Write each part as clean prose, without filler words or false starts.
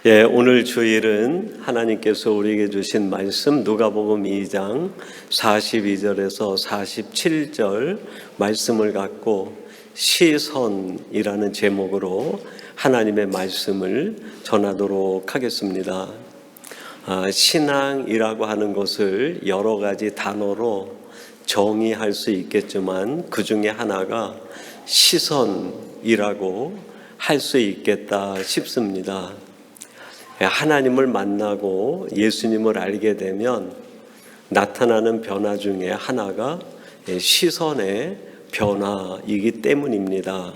오늘 주일은 하나님께서 우리에게 주신 말씀 누가복음 2장 42절에서 47절 말씀을 갖고 시선이라는 제목으로 하나님의 말씀을 전하도록 하겠습니다. 신앙이라고 하는 것을 여러 가지 단어로 정의할 수 있겠지만 그 중에 하나가 시선이라고 할 수 있겠다 싶습니다. 하나님을 만나고 예수님을 알게 되면 나타나는 변화 중에 하나가 시선의 변화이기 때문입니다.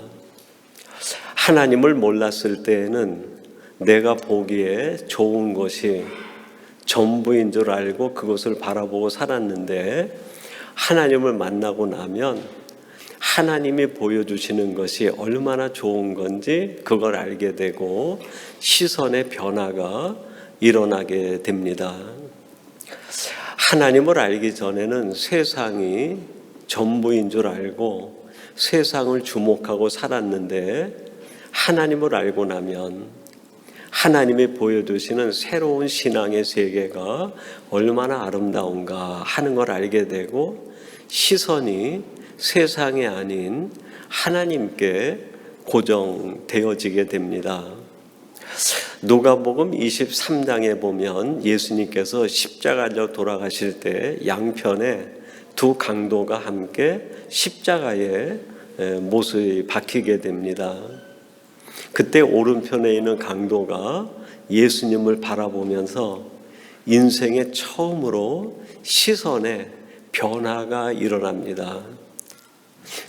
하나님을 몰랐을 때에는 내가 보기에 좋은 것이 전부인 줄 알고 그것을 바라보고 살았는데 하나님을 만나고 나면 하나님이 보여주시는 것이 얼마나 좋은 건지 그걸 알게 되고 시선의 변화가 일어나게 됩니다. 하나님을 알기 전에는 세상이 전부인 줄 알고 세상을 주목하고 살았는데 하나님을 알고 나면 하나님이 보여주시는 새로운 신앙의 세계가 얼마나 아름다운가 하는 걸 알게 되고 시선이 세상이 아닌 하나님께 고정되어지게 됩니다. 누가복음 23장에 보면 예수님께서 십자가로 돌아가실 때 양편에 두 강도가 함께 십자가에 못이 박히게 됩니다. 그때 오른편에 있는 강도가 예수님을 바라보면서 인생의 처음으로 시선의 변화가 일어납니다.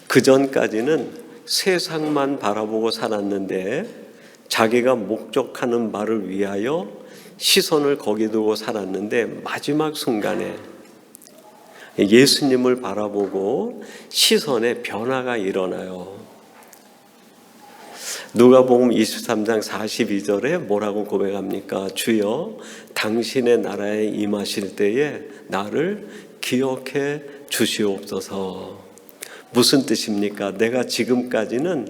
그 전까지는 세상만 바라보고 살았는데 자기가 목적하는 바를 위하여 시선을 거기 두고 살았는데 마지막 순간에 예수님을 바라보고 시선의 변화가 일어나요. 누가복음 23장 42절에 뭐라고 고백합니까? 주여 당신의 나라에 임하실 때에 나를 기억해 주시옵소서. 무슨 뜻입니까? 내가 지금까지는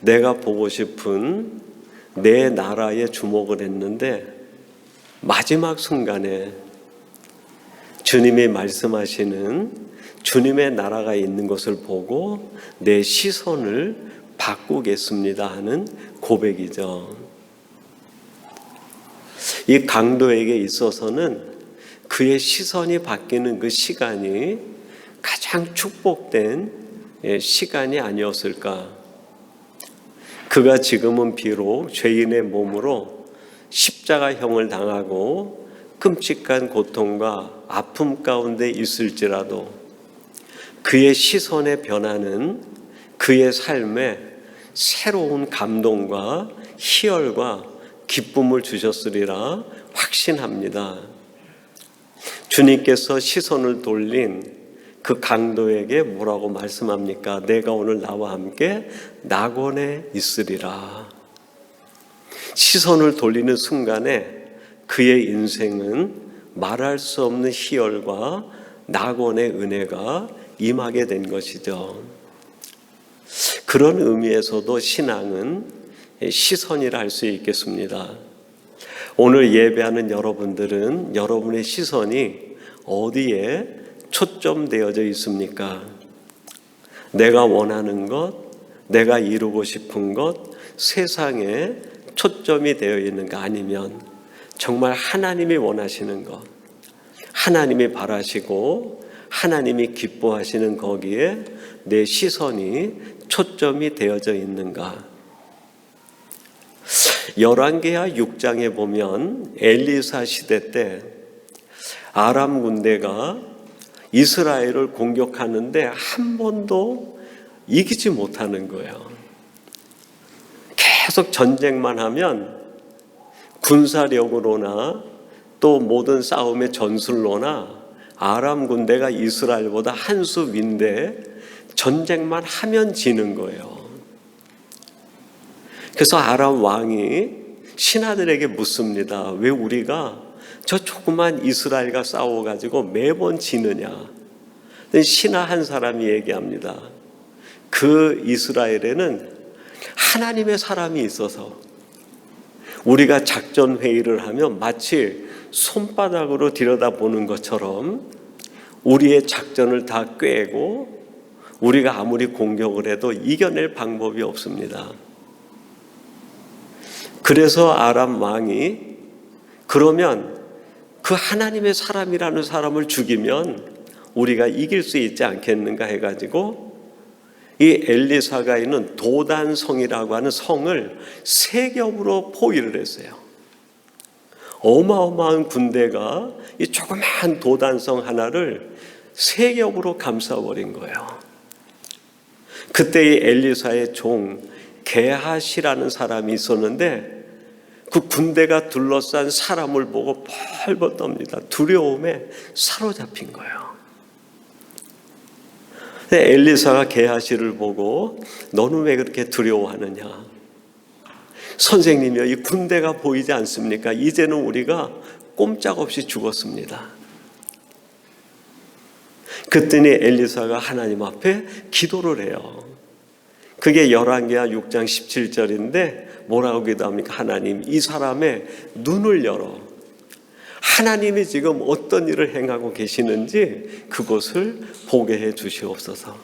내가 보고 싶은 내 나라에 주목을 했는데 마지막 순간에 주님이 말씀하시는 주님의 나라가 있는 것을 보고 내 시선을 바꾸겠습니다 하는 고백이죠. 이 강도에게 있어서는 그의 시선이 바뀌는 그 시간이 가장 축복된 시간이 아니었을까. 그가 지금은 비록 죄인의 몸으로 십자가형을 당하고 끔찍한 고통과 아픔 가운데 있을지라도 그의 시선의 변화는 그의 삶에 새로운 감동과 희열과 기쁨을 주셨으리라 확신합니다. 주님께서 시선을 돌린 그 강도에게 뭐라고 말씀합니까? 내가 오늘 나와 함께 낙원에 있으리라. 시선을 돌리는 순간에 그의 인생은 말할 수 없는 희열과 낙원의 은혜가 임하게 된 것이죠. 그런 의미에서도 신앙은 시선이라 할 수 있겠습니다. 오늘 예배하는 여러분들은 여러분의 시선이 어디에 초점되어져 있습니까? 내가 원하는 것, 내가 이루고 싶은 것, 세상에 초점이 되어 있는가 아니면 정말 하나님이 원하시는 것, 하나님이 바라시고 하나님이 기뻐하시는 거기에 내 시선이 초점이 되어져 있는가? 열왕기하 6장에 보면 엘리사 시대 때 아람 군대가 이스라엘을 공격하는데 한 번도 이기지 못하는 거예요. 계속 전쟁만 하면 군사력으로나 또 모든 싸움의 전술로나 아람 군대가 이스라엘보다 한 수 위인데 전쟁만 하면 지는 거예요. 그래서 아람 왕이 신하들에게 묻습니다. 왜 우리가 저 조그만 이스라엘과 싸워가지고 매번 지느냐? 신하 한 사람이 얘기합니다. 그 이스라엘에는 하나님의 사람이 있어서 우리가 작전 회의를 하면 마치 손바닥으로 들여다보는 것처럼 우리의 작전을 다 꿰고 우리가 아무리 공격을 해도 이겨낼 방법이 없습니다. 그래서 아람 왕이 그러면 그 하나님의 사람이라는 사람을 죽이면 우리가 이길 수 있지 않겠는가 해가지고 이 엘리사가 있는 도단성이라고 하는 성을 세 겹으로 포위를 했어요. 어마어마한 군대가 이 조그마한 도단성 하나를 세 겹으로 감싸버린 거예요. 그때 이 엘리사의 종 게하시라는 사람이 있었는데 그 군대가 둘러싼 사람을 보고 벌벌 떱니다. 두려움에 사로잡힌 거예요. 엘리사가 게하시를 보고 너는 왜 그렇게 두려워하느냐? 선생님이여, 이 군대가 보이지 않습니까? 이제는 우리가 꼼짝없이 죽었습니다. 그랬더니 엘리사가 하나님 앞에 기도를 해요. 그게 열왕기하 6장 17절인데 뭐라고 기도합니까? 하나님, 이 사람의 눈을 열어 하나님이 지금 어떤 일을 행하고 계시는지 그것을 보게 해 주시옵소서.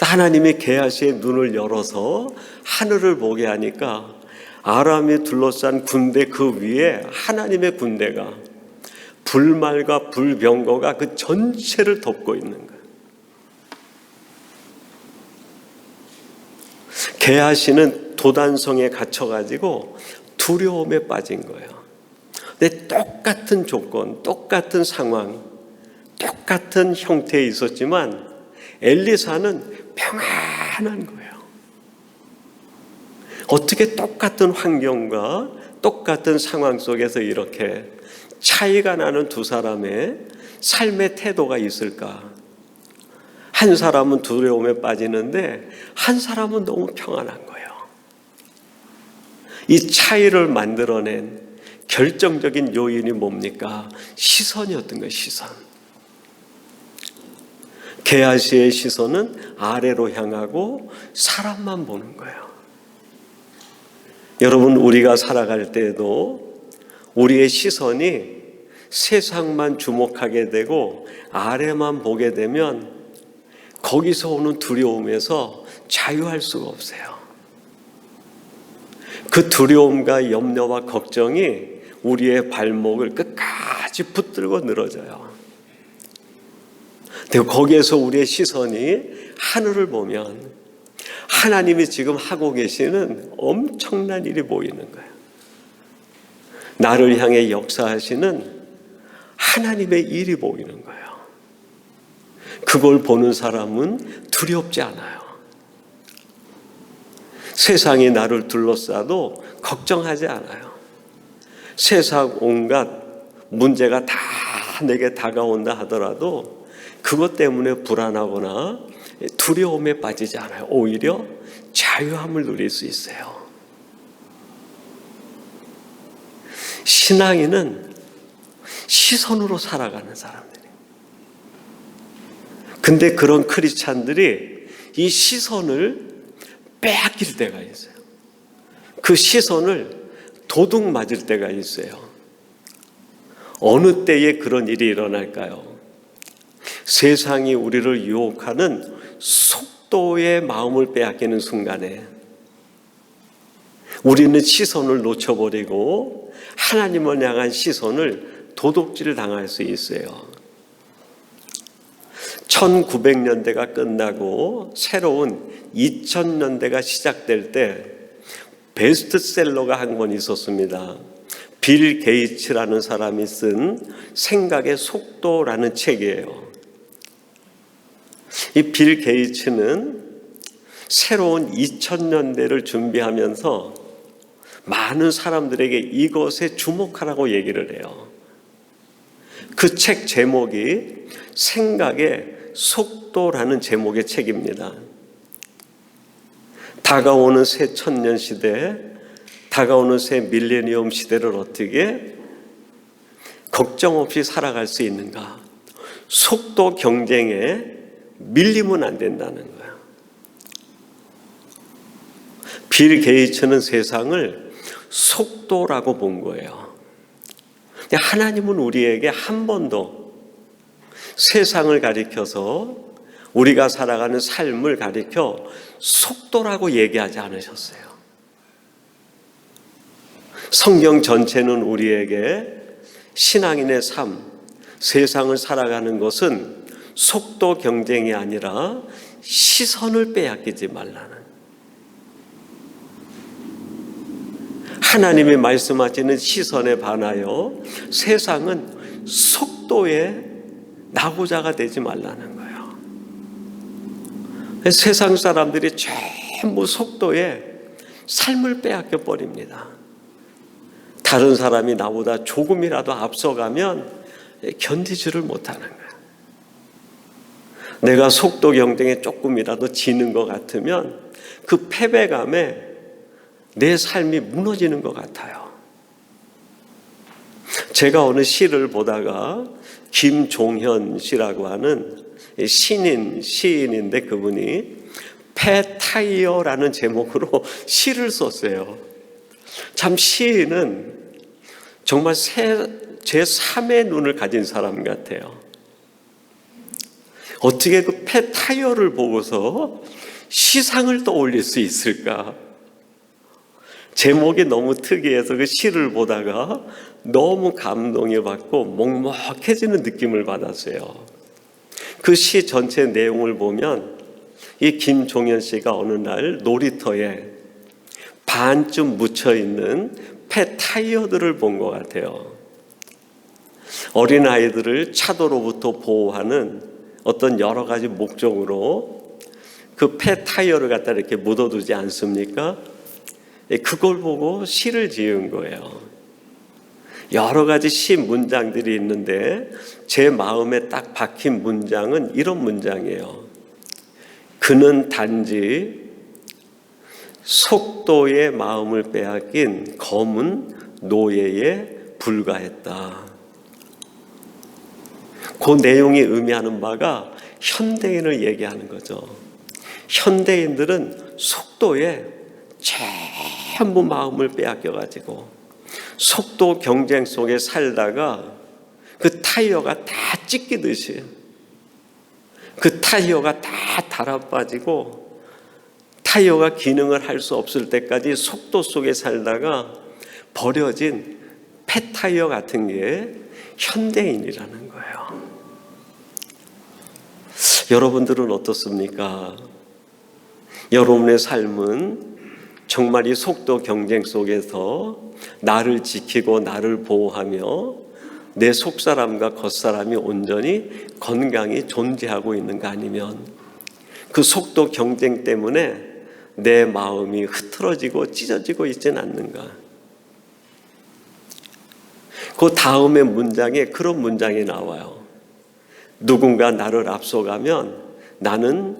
하나님이 게하시의 눈을 열어서 하늘을 보게 하니까 아람이 둘러싼 군대 그 위에 하나님의 군대가 불말과 불병거가 그 전체를 덮고 있는 거예요. 게하시는 도단성에 갇혀가지고 두려움에 빠진 거예요. 근데 똑같은 조건, 똑같은 상황, 똑같은 형태에 있었지만 엘리사는 평안한 거예요. 어떻게 똑같은 환경과 똑같은 상황 속에서 이렇게 차이가 나는 두 사람의 삶의 태도가 있을까? 한 사람은 두려움에 빠지는데 한 사람은 너무 평안한 거예요. 이 차이를 만들어낸 결정적인 요인이 뭡니까? 시선이었던 거예요. 시선. 게하시의 시선은 아래로 향하고 사람만 보는 거예요. 여러분, 우리가 살아갈 때에도 우리의 시선이 세상만 주목하게 되고 아래만 보게 되면 거기서 오는 두려움에서 자유할 수가 없어요. 그 두려움과 염려와 걱정이 우리의 발목을 끝까지 붙들고 늘어져요. 근데 거기에서 우리의 시선이 하늘을 보면 하나님이 지금 하고 계시는 엄청난 일이 보이는 거예요. 나를 향해 역사하시는 하나님의 일이 보이는 거예요. 그걸 보는 사람은 두렵지 않아요. 세상이 나를 둘러싸도 걱정하지 않아요. 세상 온갖 문제가 다 내게 다가온다 하더라도 그것 때문에 불안하거나 두려움에 빠지지 않아요. 오히려 자유함을 누릴 수 있어요. 신앙인은 시선으로 살아가는 사람들이에요. 근데 그런 크리스찬들이 이 시선을 빼앗길 때가 있어요. 그 시선을 도둑 맞을 때가 있어요. 어느 때에 그런 일이 일어날까요? 세상이 우리를 유혹하는 속도의 마음을 빼앗기는 순간에 우리는 시선을 놓쳐버리고 하나님을 향한 시선을 도둑질 당할 수 있어요. 1900년대가 끝나고 새로운 2000년대가 시작될 때 베스트셀러가 한 권 있었습니다. 빌 게이츠라는 사람이 쓴 생각의 속도라는 책이에요. 이 빌 게이츠는 새로운 2000년대를 준비하면서 많은 사람들에게 이것에 주목하라고 얘기를 해요. 그 책 제목이 생각의 속도라는 제목의 책입니다. 다가오는 새 천년 시대, 다가오는 새 밀레니엄 시대를 어떻게 걱정 없이 살아갈 수 있는가? 속도 경쟁에 밀리면 안 된다는 거예요. 빌 게이츠는 세상을 속도라고 본 거예요. 근데 하나님은 우리에게 한 번도 세상을 가리켜서 우리가 살아가는 삶을 가리켜 속도라고 얘기하지 않으셨어요. 성경 전체는 우리에게 신앙인의 삶, 세상을 살아가는 것은 속도 경쟁이 아니라 시선을 빼앗기지 말라는, 하나님이 말씀하시는 시선에 반하여 세상은 속도에 나고자가 되지 말라는 거예요. 세상 사람들이 전부 속도에 삶을 빼앗겨 버립니다. 다른 사람이 나보다 조금이라도 앞서가면 견디지를 못하는 거예요. 내가 속도 경쟁에 조금이라도 지는 것 같으면 그 패배감에 내 삶이 무너지는 것 같아요. 제가 어느 시를 보다가 김종현 씨라고 하는 시인인데 그분이 폐타이어라는 제목으로 시를 썼어요. 참 시인은 정말 제3의 눈을 가진 사람 같아요. 어떻게 그 폐타이어를 보고서 시상을 떠올릴 수 있을까? 제목이 너무 특이해서 그 시를 보다가 너무 감동을 받고 먹먹해지는 느낌을 받았어요. 그 시 전체 내용을 보면 이 김종현 씨가 어느 날 놀이터에 반쯤 묻혀있는 폐타이어들을 본 것 같아요. 어린아이들을 차도로부터 보호하는 어떤 여러 가지 목적으로 그 폐타이어를 갖다 이렇게 묻어두지 않습니까? 그걸 보고 시를 지은 거예요. 여러 가지 시 문장들이 있는데 제 마음에 딱 박힌 문장은 이런 문장이에요. 그는 단지 속도의 마음을 빼앗긴 검은 노예에 불과했다. 그 내용이 의미하는 바가 현대인을 얘기하는 거죠. 현대인들은 속도에 전부 마음을 빼앗겨가지고 속도 경쟁 속에 살다가 그 타이어가 다 찢기듯이 그 타이어가 다 달아빠지고 타이어가 기능을 할 수 없을 때까지 속도 속에 살다가 버려진 폐타이어 같은 게 현대인이라는 거예요. 여러분들은 어떻습니까? 여러분의 삶은 정말 이 속도 경쟁 속에서 나를 지키고 나를 보호하며 내 속사람과 겉사람이 온전히 건강히 존재하고 있는가, 아니면 그 속도 경쟁 때문에 내 마음이 흐트러지고 찢어지고 있지는 않는가? 그 다음의 문장에 그런 문장이 나와요. 누군가 나를 앞서가면 나는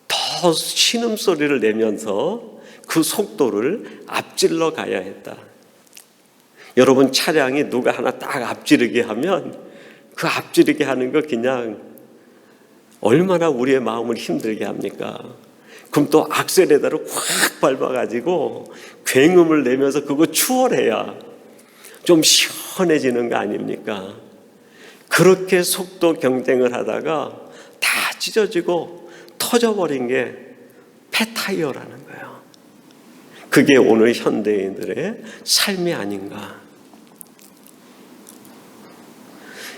더 신음소리를 내면서 그 속도를 앞질러 가야 했다. 여러분, 차량이 누가 하나 딱 앞지르게 하면 그 앞지르게 하는 거 그냥 얼마나 우리의 마음을 힘들게 합니까? 그럼 또 악셀에다를 확 밟아가지고 굉음을 내면서 그거 추월해야 좀 시원해지는 거 아닙니까? 그렇게 속도 경쟁을 하다가 다 찢어지고 터져버린 게 폐타이어라는 거예요. 그게 오늘 현대인들의 삶이 아닌가.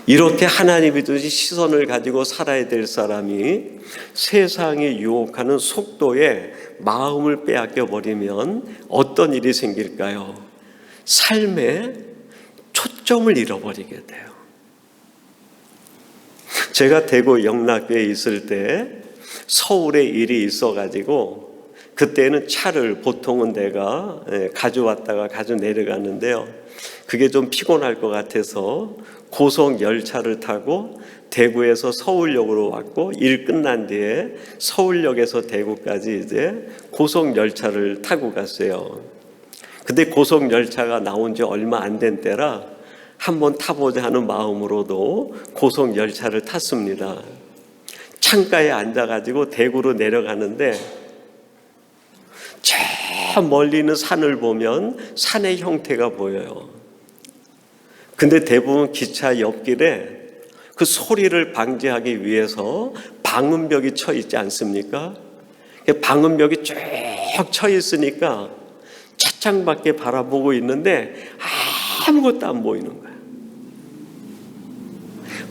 이렇게 하나님이 주신 시선을 가지고 살아야 될 사람이 세상이 유혹하는 속도에 마음을 빼앗겨 버리면 어떤 일이 생길까요? 삶에 초점을 잃어버리게 돼요. 제가 대구 영락교에 있을 때 서울에 일이 있어가지고 그때는 차를 보통은 내가 가져왔다가 가져 내려갔는데요. 그게 좀 피곤할 것 같아서 고속 열차를 타고 대구에서 서울역으로 왔고, 일 끝난 뒤에 서울역에서 대구까지 이제 고속 열차를 타고 갔어요. 근데 고속 열차가 나온 지 얼마 안 된 때라 한번 타보자 하는 마음으로도 고속 열차를 탔습니다. 창가에 앉아가지고 대구로 내려가는데 저 멀리 있는 산을 보면 산의 형태가 보여요. 근데 대부분 기차 옆길에 그 소리를 방지하기 위해서 방음벽이 쳐 있지 않습니까? 방음벽이 쭉 쳐 있으니까 차창밖에 바라보고 있는데 아무것도 안 보이는 거예요.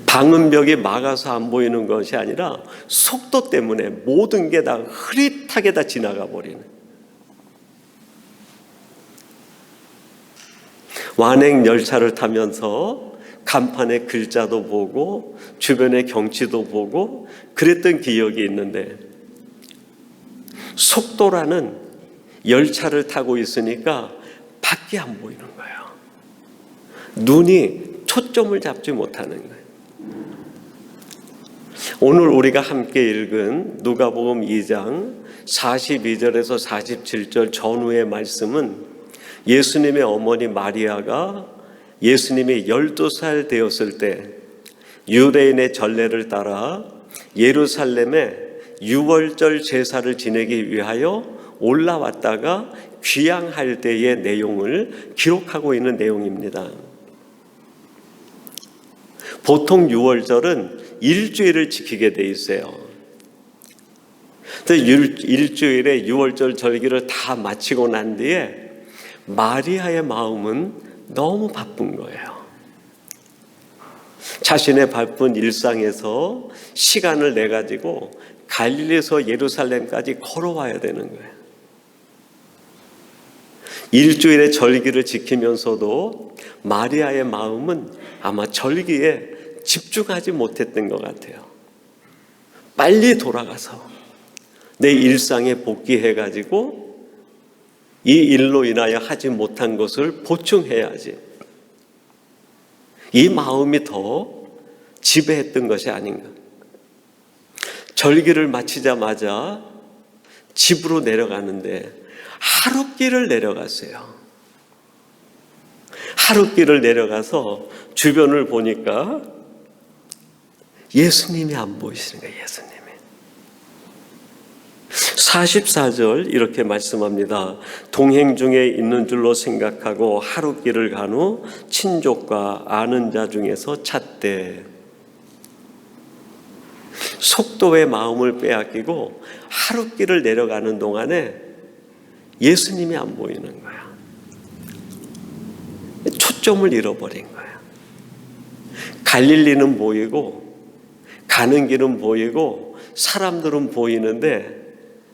방음벽이 막아서 안 보이는 것이 아니라 속도 때문에 모든 게 다 흐릿하게 다 지나가 버리는. 완행 열차를 타면서 간판에 글자도 보고 주변의 경치도 보고 그랬던 기억이 있는데, 속도라는 열차를 타고 있으니까 밖이 안 보이는 거예요. 눈이 초점을 잡지 못하는 거예요. 오늘 우리가 함께 읽은 누가복음 2장 42절에서 47절 전후의 말씀은 예수님의 어머니 마리아가 예수님이 12살 되었을 때 유대인의 전례를 따라 예루살렘에 유월절 제사를 지내기 위하여 올라왔다가 귀향할 때의 내용을 기록하고 있는 내용입니다. 보통 유월절은 일주일을 지키게 돼 있어요. 일주일에 유월절 절기를 다 마치고 난 뒤에 마리아의 마음은 너무 바쁜 거예요. 자신의 바쁜 일상에서 시간을 내 가지고 갈릴리에서 예루살렘까지 걸어와야 되는 거예요. 일주일의 절기를 지키면서도 마리아의 마음은 아마 절기에 집중하지 못했던 것 같아요. 빨리 돌아가서 내 일상에 복귀해가지고 이 일로 인하여 하지 못한 것을 보충해야지. 이 마음이 더 지배했던 것이 아닌가. 절기를 마치자마자 집으로 내려가는데 하룻길을 내려갔어요. 하룻길을 내려가서 주변을 보니까 예수님이 안 보이시는 거예요. 예수님이. 44절 이렇게 말씀합니다. 동행 중에 있는 줄로 생각하고 하룻길을 간 후 친족과 아는 자 중에서 찾되. 속도의 마음을 빼앗기고 하룻길을 내려가는 동안에 예수님이 안 보이는 거야. 초점을 잃어버린 거야. 갈릴리는 보이고 가는 길은 보이고 사람들은 보이는데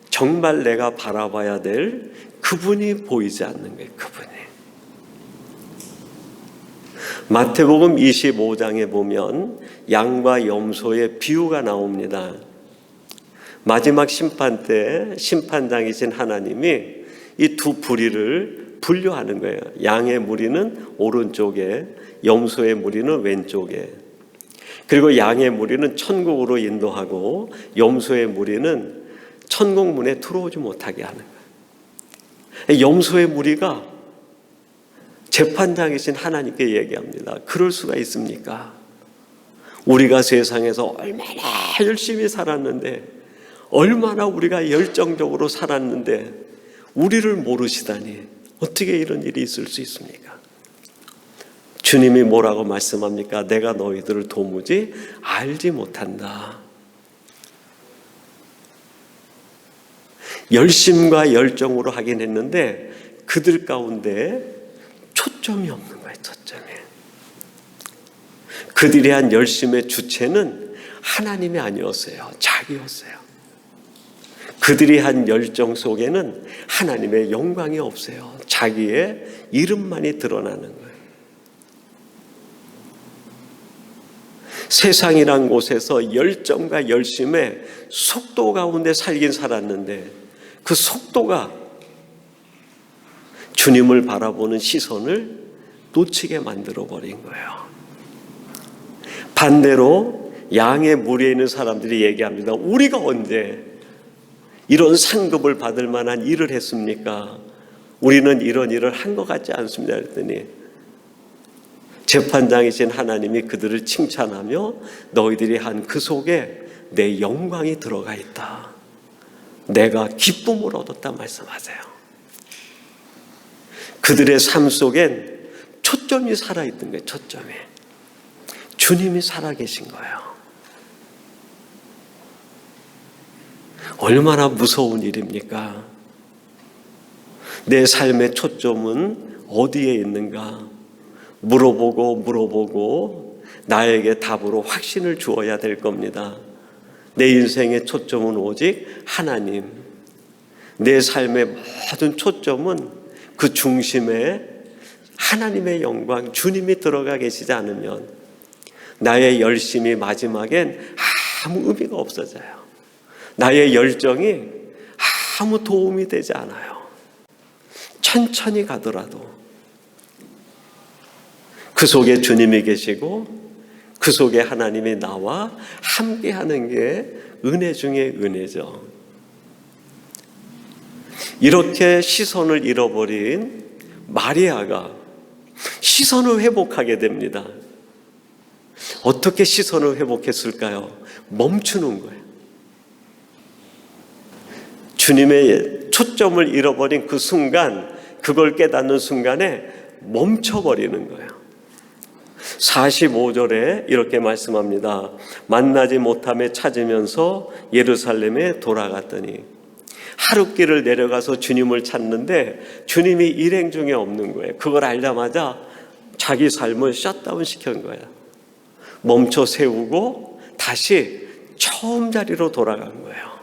정말 내가 바라봐야 될 그분이 보이지 않는 거예요. 그분이. 마태복음 25장에 보면 양과 염소의 비유가 나옵니다. 마지막 심판 때 심판장이신 하나님이 이 두 부리를 분류하는 거예요. 양의 무리는 오른쪽에, 염소의 무리는 왼쪽에. 그리고 양의 무리는 천국으로 인도하고 염소의 무리는 천국 문에 들어오지 못하게 하는 거예요. 염소의 무리가 재판장이신 하나님께 얘기합니다. 그럴 수가 있습니까? 우리가 세상에서 얼마나 열심히 살았는데, 얼마나 우리가 열정적으로 살았는데 우리를 모르시다니 어떻게 이런 일이 있을 수 있습니까? 주님이 뭐라고 말씀합니까? 내가 너희들을 도무지 알지 못한다. 열심과 열정으로 하긴 했는데 그들 가운데 초점이 없는 거예요. 초점이. 그들이 한 열심의 주체는 하나님이 아니었어요. 자기였어요. 그들이 한 열정 속에는 하나님의 영광이 없어요. 자기의 이름만이 드러나는 거예요. 세상이란 곳에서 열정과 열심의 속도 가운데 살긴 살았는데 그 속도가 주님을 바라보는 시선을 놓치게 만들어버린 거예요. 반대로 양의 무리에 있는 사람들이 얘기합니다. 우리가 언제 이런 상급을 받을 만한 일을 했습니까? 우리는 이런 일을 한 것 같지 않습니다. 그랬더니 재판장이신 하나님이 그들을 칭찬하며 너희들이 한 그 속에 내 영광이 들어가 있다. 내가 기쁨을 얻었다 말씀하세요. 그들의 삶 속엔 초점이 살아있던 거예요. 초점이. 주님이 살아계신 거예요. 얼마나 무서운 일입니까? 내 삶의 초점은 어디에 있는가? 물어보고 나에게 답으로 확신을 주어야 될 겁니다. 내 인생의 초점은 오직 하나님. 내 삶의 모든 초점은 그 중심에 하나님의 영광, 주님이 들어가 계시지 않으면 나의 열심이 마지막엔 아무 의미가 없어져요. 나의 열정이 아무 도움이 되지 않아요. 천천히 가더라도 그 속에 주님이 계시고 그 속에 하나님이 나와 함께하는 게 은혜 중에 은혜죠. 이렇게 시선을 잃어버린 마리아가 시선을 회복하게 됩니다. 어떻게 시선을 회복했을까요? 멈추는 거예요. 주님의 초점을 잃어버린 그 순간, 그걸 깨닫는 순간에 멈춰버리는 거예요. 45절에 이렇게 말씀합니다. 만나지 못함에 찾으면서 예루살렘에 돌아갔더니, 하룻길을 내려가서 주님을 찾는데 주님이 일행 중에 없는 거예요. 그걸 알자마자 자기 삶을 셧다운 시킨 거예요. 멈춰 세우고 다시 처음 자리로 돌아간 거예요.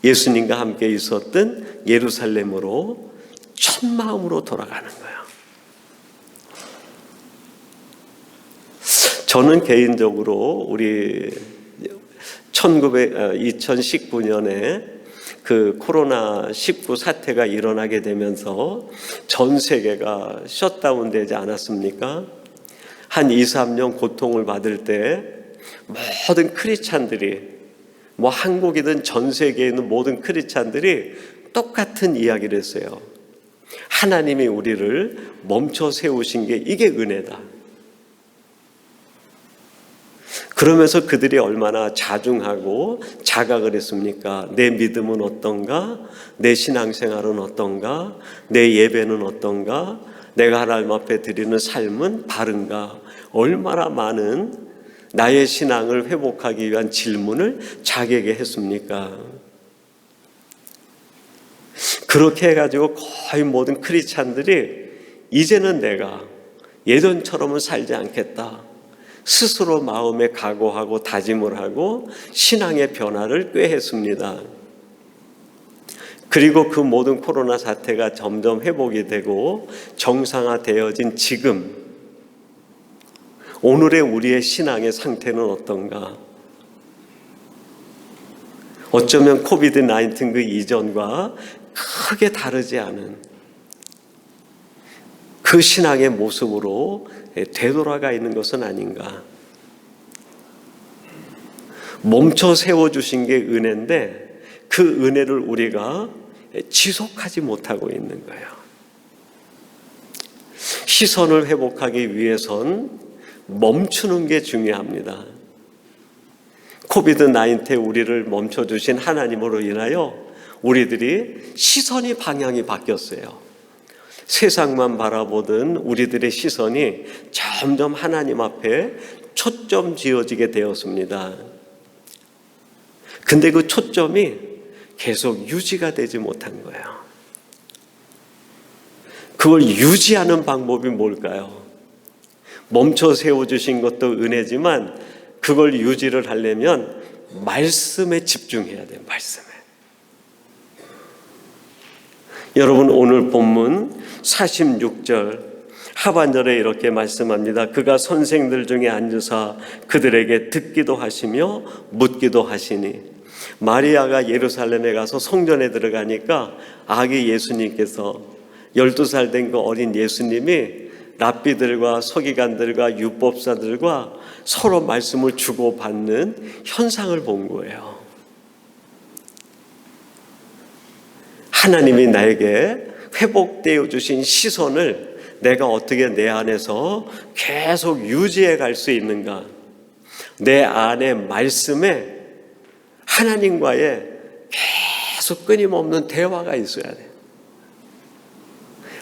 예수님과 함께 있었던 예루살렘으로 첫 마음으로 돌아가는 거예요. 저는 개인적으로 우리 2019년에 그 코로나19 사태가 일어나게 되면서 전 세계가 셧다운 되지 않았습니까? 한 2, 3년 고통을 받을 때 모든 크리스찬들이, 한국이든 전 세계에 있는 모든 크리스찬들이 똑같은 이야기를 했어요. 하나님이 우리를 멈춰 세우신 게 이게 은혜다. 그러면서 그들이 얼마나 자중하고 자각을 했습니까? 내 믿음은 어떤가? 내 신앙생활은 어떤가? 내 예배는 어떤가? 내가 하나님 앞에 드리는 삶은 바른가? 얼마나 많은 나의 신앙을 회복하기 위한 질문을 자기에게 했습니까? 그렇게 해가지고 거의 모든 크리스찬들이 이제는 내가 예전처럼은 살지 않겠다. 스스로 마음에 각오하고 다짐을 하고 신앙의 변화를 꾀했습니다. 그리고 그 모든 코로나 사태가 점점 회복이 되고 정상화되어진 지금, 오늘의 우리의 신앙의 상태는 어떤가? 어쩌면 코비드-19 그 이전과 크게 다르지 않은 그 신앙의 모습으로 되돌아가 있는 것은 아닌가. 멈춰 세워주신 게 은혜인데 그 은혜를 우리가 지속하지 못하고 있는 거예요. 시선을 회복하기 위해선 멈추는 게 중요합니다. 코비드-19에 우리를 멈춰주신 하나님으로 인하여 우리들이 시선이 방향이 바뀌었어요. 세상만 바라보던 우리들의 시선이 점점 하나님 앞에 초점 지어지게 되었습니다. 근데 그 초점이 계속 유지가 되지 못한 거예요. 그걸 유지하는 방법이 뭘까요? 멈춰 세워주신 것도 은혜지만 그걸 유지를 하려면 말씀에 집중해야 돼요. 말씀에. 여러분, 오늘 본문 46절 하반절에 이렇게 말씀합니다. 그가 선생들 중에 앉으사 그들에게 듣기도 하시며 묻기도 하시니, 마리아가 예루살렘에 가서 성전에 들어가니까 아기 예수님께서 12살 된 그 어린 예수님이 랍비들과 서기관들과 율법사들과 서로 말씀을 주고받는 현상을 본 거예요. 하나님이 나에게 회복되어 주신 시선을 내가 어떻게 내 안에서 계속 유지해 갈 수 있는가? 내 안에 말씀에 하나님과의 계속 끊임없는 대화가 있어야 돼요.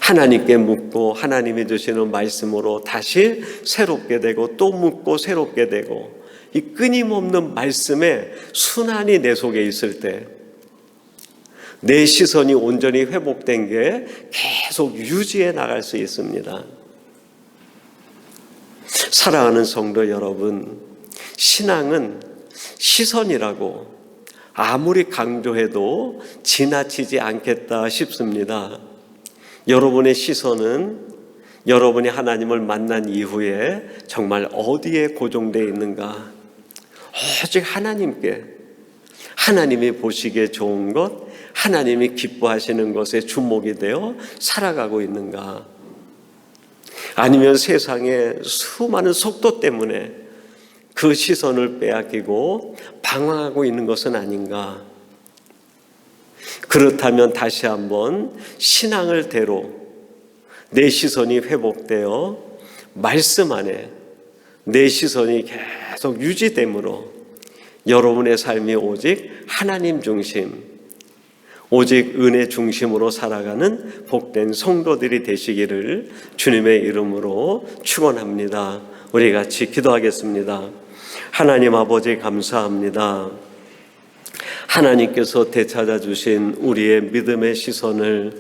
하나님께 묻고 하나님이 주시는 말씀으로 다시 새롭게 되고 또 묻고 새롭게 되고, 이 끊임없는 말씀의 순환이 내 속에 있을 때 내 시선이 온전히 회복된 게 계속 유지해 나갈 수 있습니다. 사랑하는 성도 여러분, 신앙은 시선이라고 아무리 강조해도 지나치지 않겠다 싶습니다. 여러분의 시선은 여러분이 하나님을 만난 이후에 정말 어디에 고정되어 있는가? 오직 하나님께, 하나님이 보시기에 좋은 것, 하나님이 기뻐하시는 것에 주목이 되어 살아가고 있는가? 아니면 세상의 수많은 속도 때문에 그 시선을 빼앗기고 방황하고 있는 것은 아닌가? 그렇다면 다시 한번 신앙을 대로 내 시선이 회복되어 말씀 안에 내 시선이 계속 유지되므로 여러분의 삶이 오직 하나님 중심, 오직 은혜 중심으로 살아가는 복된 성도들이 되시기를 주님의 이름으로 축원합니다. 우리 같이 기도하겠습니다. 하나님 아버지 감사합니다. 하나님께서 되찾아주신 우리의 믿음의 시선을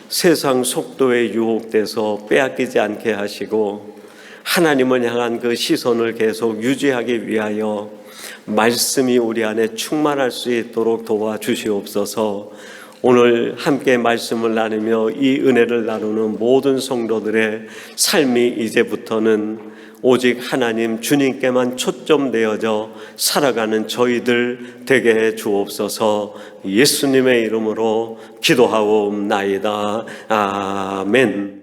세상 속도에 유혹돼서 빼앗기지 않게 하시고 하나님을 향한 그 시선을 계속 유지하기 위하여 말씀이 우리 안에 충만할 수 있도록 도와주시옵소서. 오늘 함께 말씀을 나누며 이 은혜를 나누는 모든 성도들의 삶이 이제부터는 오직 하나님 주님께만 초점되어져 살아가는 저희들 되게 해 주옵소서. 예수님의 이름으로 기도하옵나이다. 아멘.